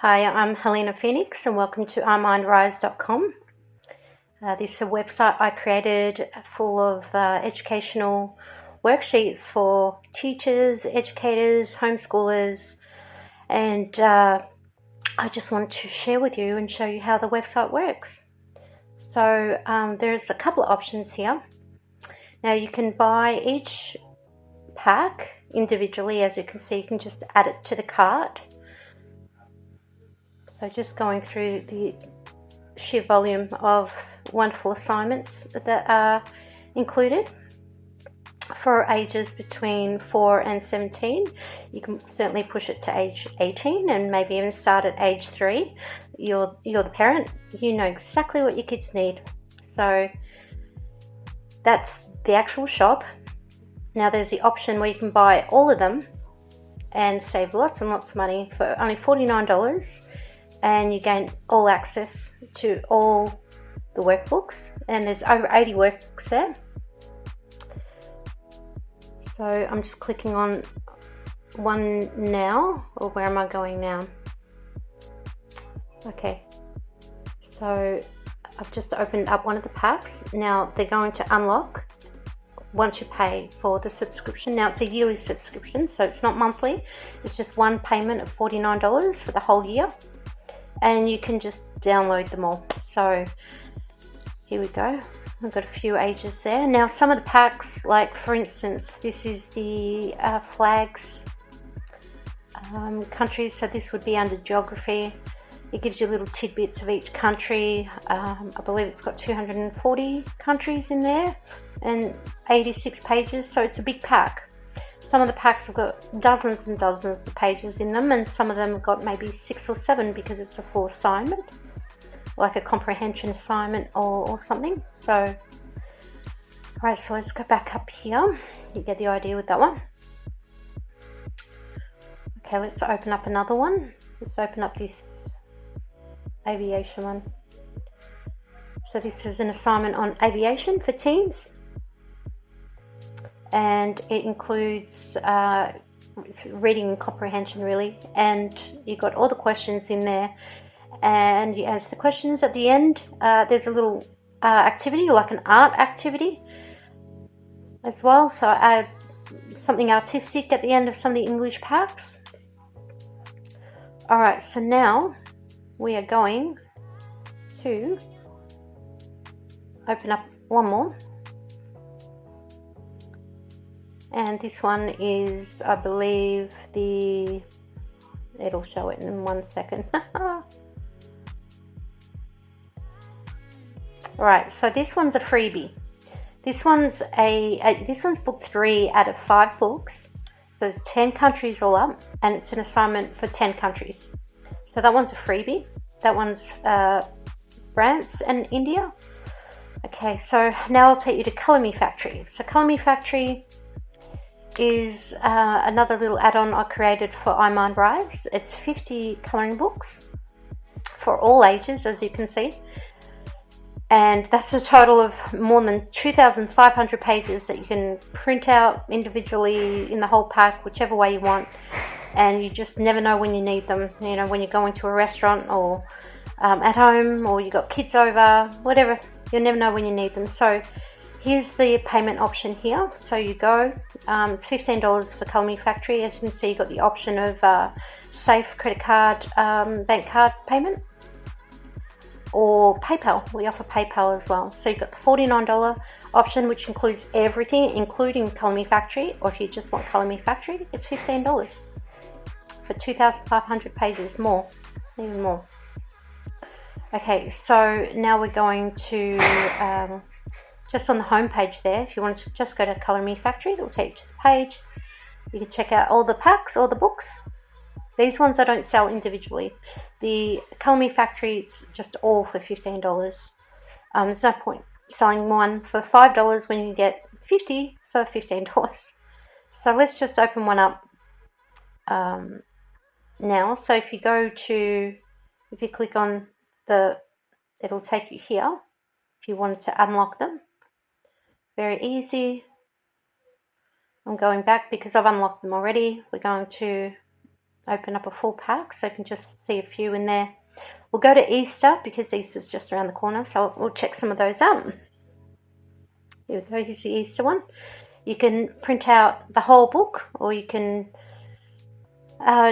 Hi, I'm Helena Phoenix and welcome to iMindRise.com. This is a website I created full of educational worksheets for teachers, educators, homeschoolers, and I just wanted to share with you and show you how the website works. So there's a couple of options here. Now you can buy each pack individually. As you can see, you can just add it to the cart. So just going through the sheer volume of wonderful assignments that are included for ages between 4 and 17. You can certainly push it to age 18 and maybe even start at age 3. You're the parent, you know exactly what your kids need. So that's the actual shop. Now there's the option where you can buy all of them and save lots and lots of money for only $49, and you gain all access to all the workbooks, and there's over 80 workbooks there. So I'm just clicking on one now, or where am I going now? Okay, so I've just opened up one of the packs. Now they're going to unlock once you pay for the subscription. Now it's a yearly subscription, so it's not monthly. It's just one payment of $49 for the whole year, and you can just download them all. So here we go. I've got a few ages there. Now some of the packs, like for instance, this is the flags countries, so this would be under geography. It gives you little tidbits of each country. I believe it's got 240 countries in there and 86 pages, so it's a big pack. Some of the packs have got dozens and dozens of pages in them, and some of them have got maybe 6 or 7 because it's a full assignment, like a comprehension assignment or something. So, alright, so let's go back up here. You get the idea with that one. Okay, let's open up another one. Let's open up this aviation one. So this is an assignment on aviation for teens, and it includes reading and comprehension really, and you got all the questions in there and you answer the questions at the end. There's a little activity, like an art activity as well, so I add something artistic at the end of some of the English packs. Alright, so now we are going to open up one more, and this one is, I believe, it'll show it in 1 second. Right, so this one's a freebie. This one's this one's book 3 out of 5 books, so it's 10 countries all up, and it's an assignment for 10 countries. So that one's a freebie. That one's France and India. Okay, so now I'll take you to Colour Me Factory. So Colour Me Factory is another little add-on I created for iMindRise. It's 50 colouring books for all ages, as you can see. And that's a total of more than 2,500 pages that you can print out individually in the whole pack, whichever way you want. And you just never know when you need them. You know, when you're going to a restaurant or at home, or you got kids over, whatever. You'll never know when you need them. So here's the payment option here. So you go, it's $15 for Colour Me Factory. As you can see, you've got the option of safe credit card, bank card payment, or PayPal. We offer PayPal as well. So you've got the $49 option, which includes everything, including Colour Me Factory, or if you just want Colour Me Factory, it's $15 for 2,500 pages, more, even more. Okay, so now we're going to, just on the home page there, if you want to just go to Colour Me Factory, it'll take you to the page. You can check out all the packs, all the books. These ones I don't sell individually. The Colour Me Factory is just all for $15. There's no point selling one for $5 when you get 50 for $15. So let's just open one up now. So if you click on it'll take you here if you wanted to unlock them. Very easy. I'm going back because I've unlocked them already. We're going to open up a full pack, so you can just see a few in there. We'll go to Easter because Easter's just around the corner, so we'll check some of those out. Here we go, here's the Easter one. You can print out the whole book, or you can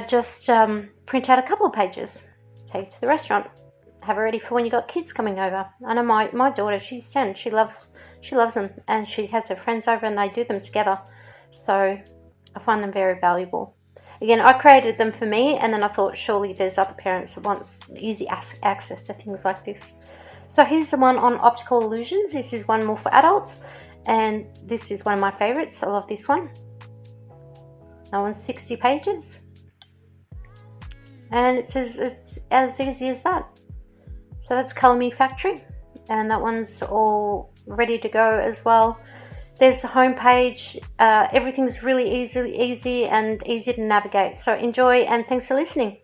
just print out a couple of pages, take it to the restaurant, have it ready for when you got kids coming over. I know my daughter, she's 10, she loves them, and she has her friends over and they do them together, so I find them very valuable. Again, I created them for me, and then I thought surely there's other parents that want easy access to things like this. So here's the one on optical illusions. This is one more for adults, and this is one of my favorites. I love this one. That one's 60 pages, and it's as easy as that. So that's Colour Me Factory, and that one's all ready to go as well. There's the home page. Everything's really easy and easy to navigate. So enjoy, and thanks for listening.